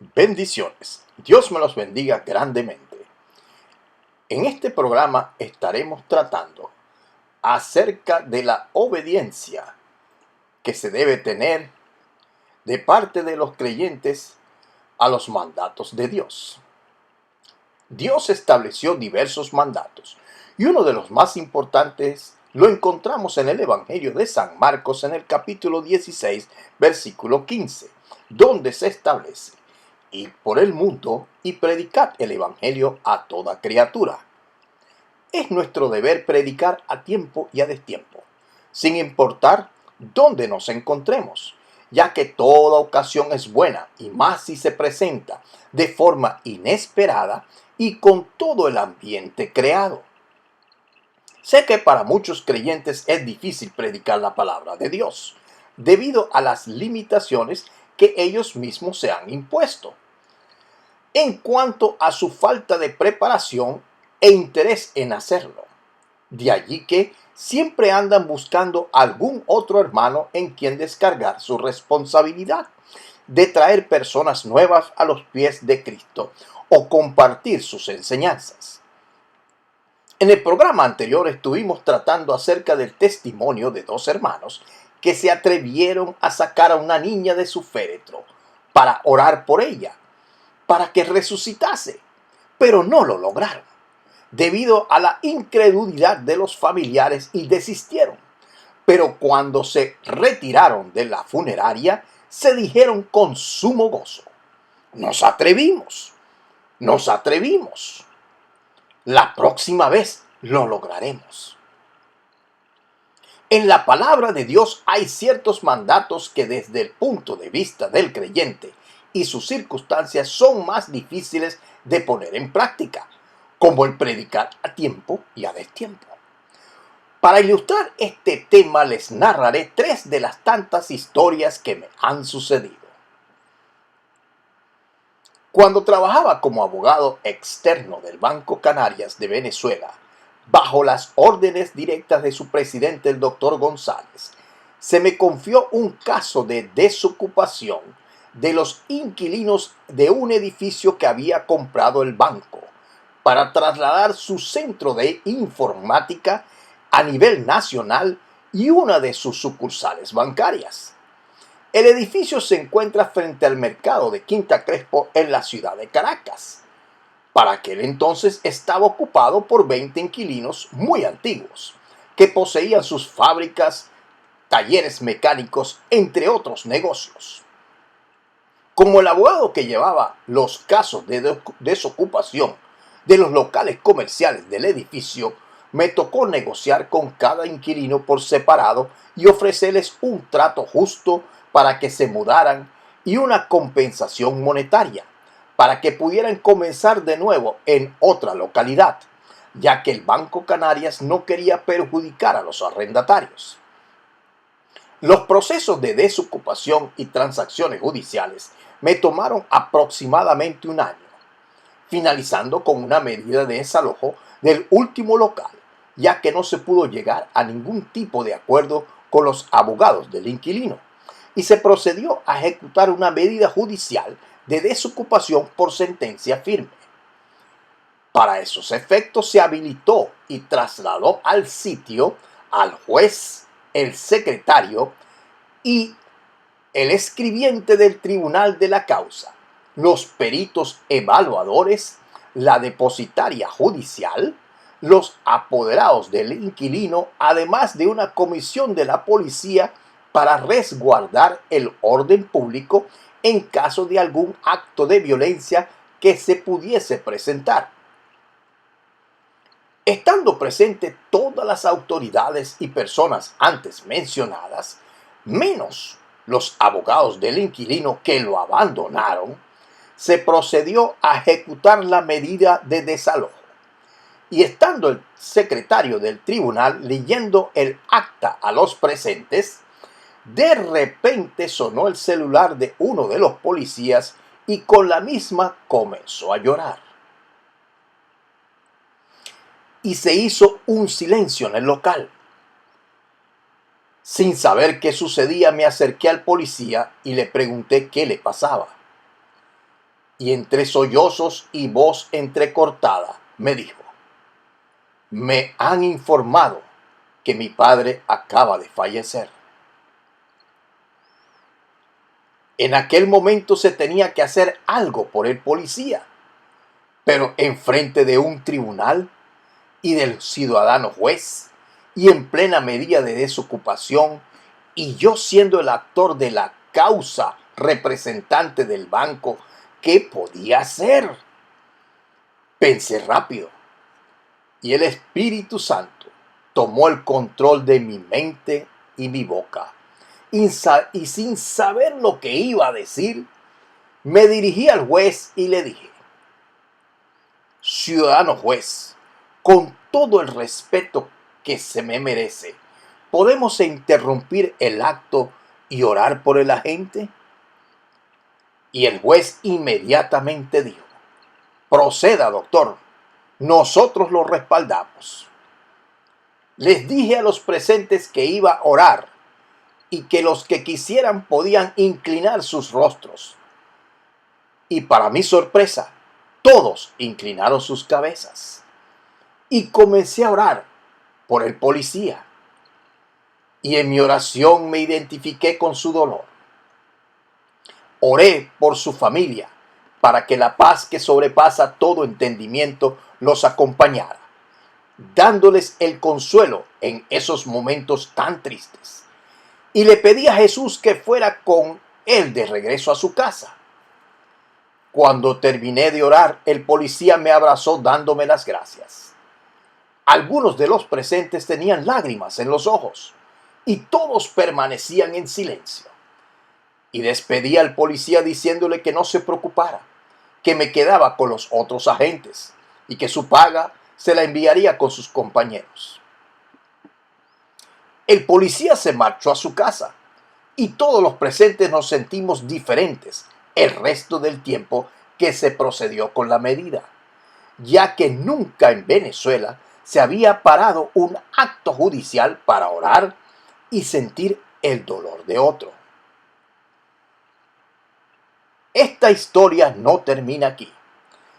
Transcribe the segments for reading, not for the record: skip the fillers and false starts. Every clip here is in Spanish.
Bendiciones. Dios me los bendiga grandemente. En este programa estaremos tratando acerca de la obediencia que se debe tener de parte de los creyentes a los mandatos de Dios. Dios estableció diversos mandatos y uno de los más importantes lo encontramos en el Evangelio de San Marcos en el capítulo 16, versículo 15, donde se establece: "Id por el mundo y predicad el Evangelio a toda criatura". Es nuestro deber predicar a tiempo y a destiempo, sin importar dónde nos encontremos, ya que toda ocasión es buena, y más si se presenta de forma inesperada y con todo el ambiente creado. Sé que para muchos creyentes es difícil predicar la palabra de Dios, debido a las limitaciones que ellos mismos se han impuesto en cuanto a su falta de preparación e interés en hacerlo. De allí que siempre andan buscando algún otro hermano en quien descargar su responsabilidad de traer personas nuevas a los pies de Cristo o compartir sus enseñanzas. En el programa anterior estuvimos tratando acerca del testimonio de dos hermanos que se atrevieron a sacar a una niña de su féretro para orar por ella, para que resucitase, pero no lo lograron, debido a la incredulidad de los familiares, y desistieron. Pero cuando se retiraron de la funeraria, se dijeron con sumo gozo: nos atrevimos, nos atrevimos. La próxima vez lo lograremos. En la palabra de Dios hay ciertos mandatos que desde el punto de vista del creyente y sus circunstancias son más difíciles de poner en práctica, como el predicar a tiempo y a destiempo. Para ilustrar este tema les narraré tres de las tantas historias que me han sucedido. Cuando trabajaba como abogado externo del Banco Canarias de Venezuela, bajo las órdenes directas de su presidente, el doctor González, se me confió un caso de desocupación de los inquilinos de un edificio que había comprado el banco para trasladar su centro de informática a nivel nacional y una de sus sucursales bancarias. El edificio se encuentra frente al mercado de Quinta Crespo en la ciudad de Caracas. Para aquel entonces estaba ocupado por 20 inquilinos muy antiguos, que poseían sus fábricas, talleres mecánicos, entre otros negocios. Como el abogado que llevaba los casos de desocupación de los locales comerciales del edificio, me tocó negociar con cada inquilino por separado y ofrecerles un trato justo para que se mudaran y una compensación monetaria para que pudieran comenzar de nuevo en otra localidad, ya que el Banco Canarias no quería perjudicar a los arrendatarios. Los procesos de desocupación y transacciones judiciales me tomaron aproximadamente un año, finalizando con una medida de desalojo del último local, ya que no se pudo llegar a ningún tipo de acuerdo con los abogados del inquilino, y se procedió a ejecutar una medida judicial de desocupación por sentencia firme. Para esos efectos se habilitó y trasladó al sitio al juez, el secretario y el escribiente del tribunal de la causa, los peritos evaluadores, la depositaria judicial, los apoderados del inquilino, además de una comisión de la policía para resguardar el orden público en caso de algún acto de violencia que se pudiese presentar. Estando presentes todas las autoridades y personas antes mencionadas, menos los abogados del inquilino que lo abandonaron, se procedió a ejecutar la medida de desalojo. Y estando el secretario del tribunal leyendo el acta a los presentes, de repente sonó el celular de uno de los policías y con la misma comenzó a llorar. Y se hizo un silencio en el local. Sin saber qué sucedía, me acerqué al policía y le pregunté qué le pasaba. y entre sollozos y voz entrecortada me dijo: me han informado que mi padre acaba de fallecer. En aquel momento se tenía que hacer algo por el policía, pero enfrente de un tribunal y del ciudadano juez, y en plena medida de desocupación, y yo siendo el actor de la causa representante del banco, ¿qué podía hacer? Pensé rápido, y el Espíritu Santo tomó el control de mi mente y mi boca. Y sin saber lo que iba a decir, me dirigí al juez y le dije: ciudadano juez, con todo el respeto que se me merece, ¿podemos interrumpir el acto y orar por el agente? Y el juez inmediatamente dijo: proceda, doctor, nosotros lo respaldamos. Les dije a los presentes que iba a orar y que los que quisieran podían inclinar sus rostros. Y para mi sorpresa, todos inclinaron sus cabezas. Y comencé a orar por el policía. Y en mi oración me identifiqué con su dolor. Oré por su familia para que la paz que sobrepasa todo entendimiento los acompañara, dándoles el consuelo en esos momentos tan tristes. Y le pedí a Jesús que fuera con él de regreso a su casa. Cuando terminé de orar, el policía me abrazó dándome las gracias. Algunos de los presentes tenían lágrimas en los ojos y todos permanecían en silencio. Y despedí al policía diciéndole que no se preocupara, que me quedaba con los otros agentes y que su paga se la enviaría con sus compañeros. El policía se marchó a su casa y todos los presentes nos sentimos diferentes el resto del tiempo que se procedió con la medida, ya que nunca en Venezuela se había parado un acto judicial para orar y sentir el dolor de otro. Esta historia no termina aquí,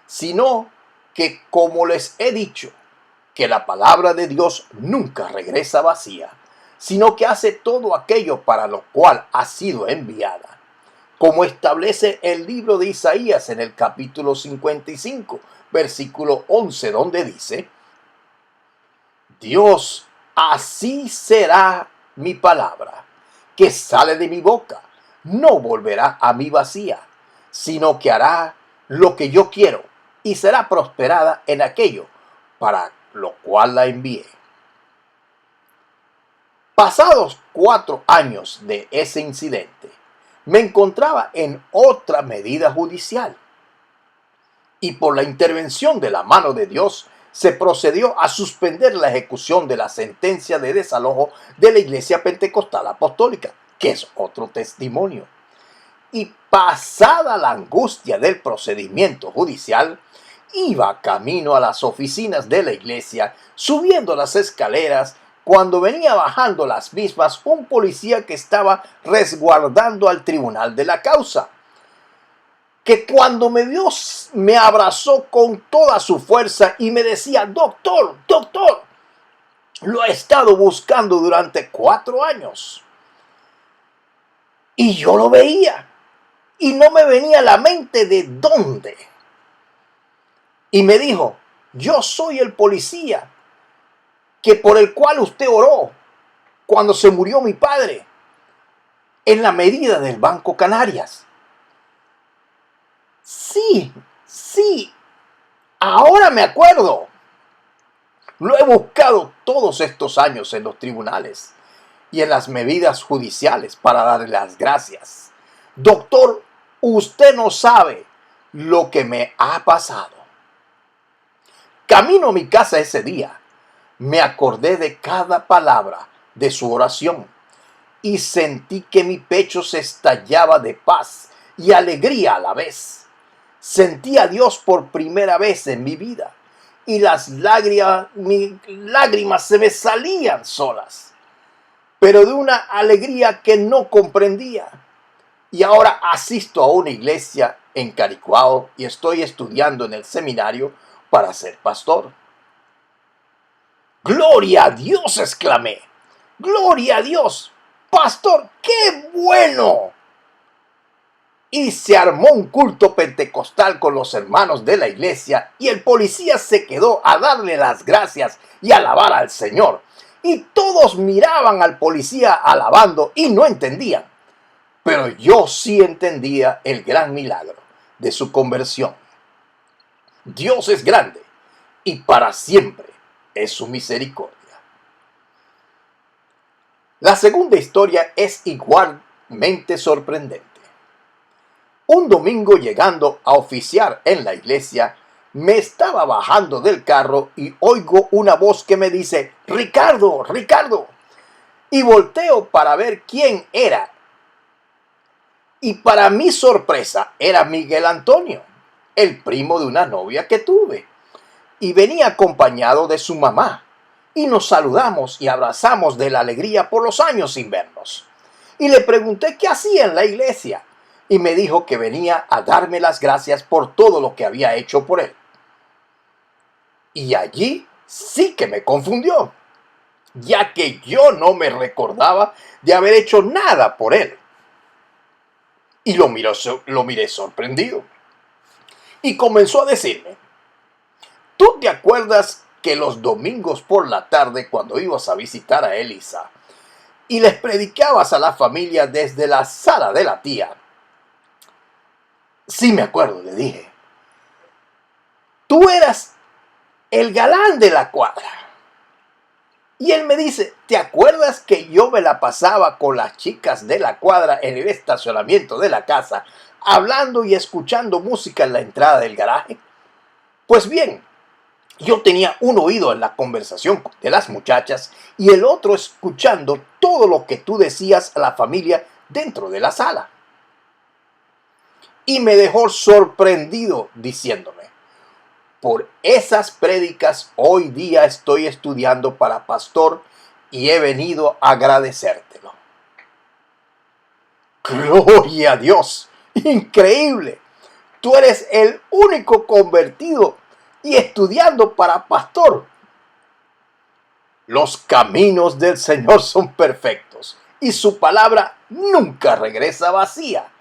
sino que, como les he dicho, que la palabra de Dios nunca regresa vacía, sino que hace todo aquello para lo cual ha sido enviada, como establece el libro de Isaías en el capítulo 55, versículo 11, donde dice: Dios, así será mi palabra, que sale de mi boca, no volverá a mí vacía, sino que hará lo que yo quiero y será prosperada en aquello para lo cual la envié. Pasados 4 años de ese incidente, me encontraba en otra medida judicial y por la intervención de la mano de Dios se procedió a suspender la ejecución de la sentencia de desalojo de la Iglesia Pentecostal Apostólica, que es otro testimonio. Y pasada la angustia del procedimiento judicial, iba camino a las oficinas de la iglesia, subiendo las escaleras, cuando venía bajando las mismas un policía que estaba resguardando al tribunal de la causa, que cuando me vio me abrazó con toda su fuerza y me decía: doctor, doctor, lo he estado buscando durante 4 años. Y yo lo veía y no me venía a la mente de dónde. Y me dijo: yo soy el policía que por el cual usted oró cuando se murió mi padre en la medida del Banco Canarias. Sí, sí, ahora me acuerdo. Lo he buscado todos estos años en los tribunales y en las medidas judiciales para darle las gracias. Doctor, usted no sabe lo que me ha pasado. Camino a mi casa ese día, me acordé de cada palabra de su oración y sentí que mi pecho se estallaba de paz y alegría a la vez. Sentí a Dios por primera vez en mi vida y las lágrimas se me salían solas, pero de una alegría que no comprendía. Y ahora asisto a una iglesia en Caricuao y estoy estudiando en el seminario para ser pastor. ¡Gloria a Dios!, exclamé. ¡Gloria a Dios! ¡Pastor, qué bueno! Y se armó un culto pentecostal con los hermanos de la iglesia y el policía se quedó a darle las gracias y alabar al Señor. Y todos miraban al policía alabando y no entendían. Pero yo sí entendía el gran milagro de su conversión. Dios es grande y para siempre es su misericordia. La segunda historia es igualmente sorprendente. Un domingo, llegando a oficiar en la iglesia, me estaba bajando del carro y oigo una voz que me dice: «Ricardo, Ricardo». Y volteo para ver quién era. Y para mi sorpresa era Miguel Antonio, el primo de una novia que tuve. Y venía acompañado de su mamá. Y nos saludamos y abrazamos de la alegría por los años sin vernos. Y le pregunté qué hacía en la iglesia. Y me dijo que venía a darme las gracias por todo lo que había hecho por él. Y allí sí que me confundió, ya que yo no me recordaba de haber hecho nada por él. Y lo miré sorprendido. Y comenzó a decirme: ¿tú te acuerdas que los domingos por la tarde, cuando ibas a visitar a Elisa y les predicabas a la familia desde la sala de la tía? Sí, me acuerdo, le dije. Tú eras el galán de la cuadra. Y él me dice: ¿te acuerdas que yo me la pasaba con las chicas de la cuadra en el estacionamiento de la casa, hablando y escuchando música en la entrada del garaje? Pues bien, yo tenía un oído en la conversación de las muchachas y el otro escuchando todo lo que tú decías a la familia dentro de la sala. Y me dejó sorprendido diciéndome: por esas prédicas hoy día estoy estudiando para pastor y he venido a agradecértelo. ¡Gloria a Dios! ¡Increíble! Tú eres el único convertido y estudiando para pastor. Los caminos del Señor son perfectos y su palabra nunca regresa vacía.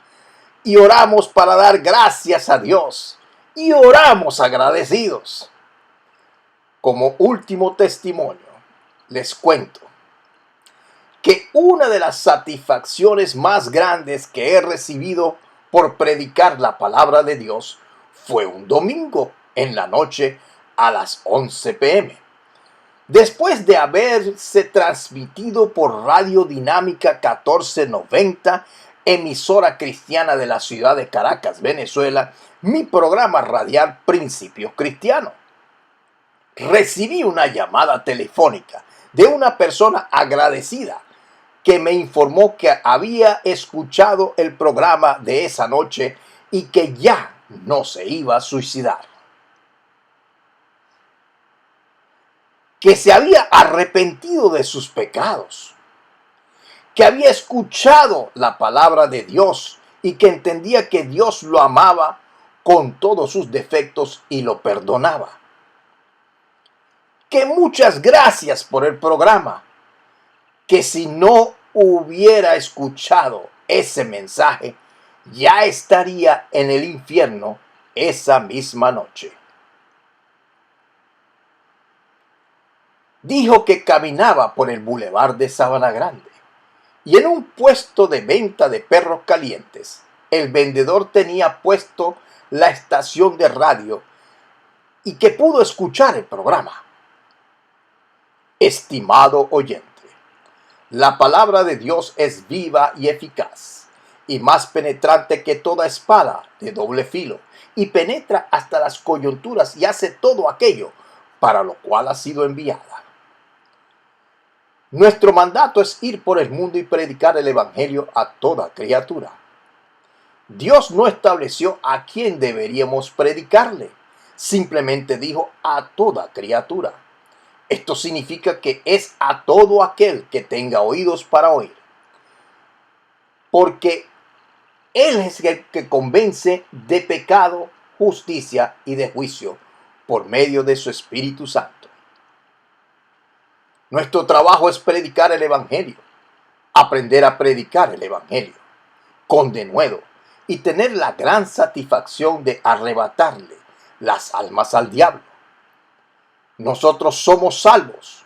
Y oramos para dar gracias a Dios y oramos agradecidos. Como último testimonio, les cuento que una de las satisfacciones más grandes que he recibido por predicar la palabra de Dios fue un domingo en la noche a las 11 p.m. Después de haberse transmitido por Radio Dinámica 1490, emisora cristiana de la ciudad de Caracas, Venezuela, mi programa radial Principios Cristianos. Recibí una llamada telefónica de una persona agradecida que me informó que había escuchado el programa de esa noche y que ya no se iba a suicidar. Que se había arrepentido de sus pecados, que había escuchado la palabra de Dios y que entendía que Dios lo amaba con todos sus defectos y lo perdonaba. Que muchas gracias por el programa, que si no hubiera escuchado ese mensaje, ya estaría en el infierno esa misma noche. Dijo que caminaba por el bulevar de Sabana Grande y en un puesto de venta de perros calientes, el vendedor tenía puesto la estación de radio y que pudo escuchar el programa. Estimado oyente, la palabra de Dios es viva y eficaz, y más penetrante que toda espada de doble filo, y penetra hasta las coyunturas y hace todo aquello para lo cual ha sido enviada. Nuestro mandato es ir por el mundo y predicar el evangelio a toda criatura. Dios no estableció a quién deberíamos predicarle, simplemente dijo a toda criatura. Esto significa que es a todo aquel que tenga oídos para oír. Porque Él es el que convence de pecado, justicia y de juicio por medio de su Espíritu Santo. Nuestro trabajo es predicar el Evangelio, aprender a predicar el Evangelio con denuedo y tener la gran satisfacción de arrebatarle las almas al diablo. Nosotros somos salvos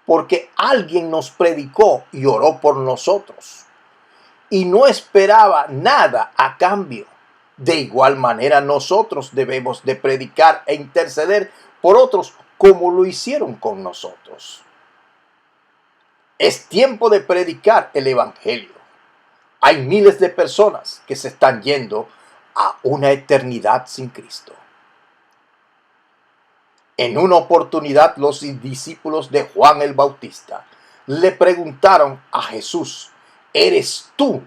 porque alguien nos predicó y oró por nosotros y no esperaba nada a cambio. De igual manera nosotros debemos de predicar e interceder por otros como lo hicieron con nosotros. Es tiempo de predicar el Evangelio. Hay miles de personas que se están yendo a una eternidad sin Cristo. En una oportunidad, los discípulos de Juan el Bautista le preguntaron a Jesús: ¿eres tú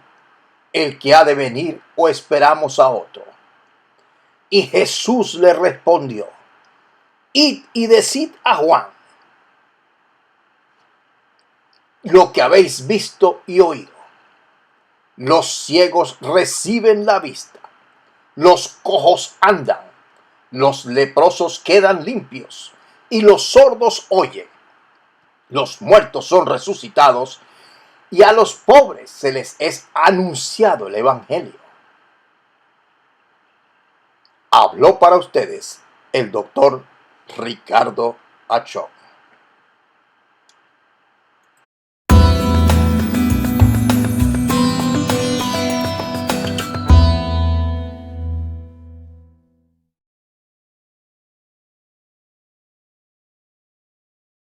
el que ha de venir o esperamos a otro? Y Jesús le respondió: id y decid a Juan lo que habéis visto y oído. Los ciegos reciben la vista, los cojos andan, los leprosos quedan limpios y los sordos oyen. Los muertos son resucitados y a los pobres se les es anunciado el Evangelio. Habló para ustedes el doctor Ricardo Achó.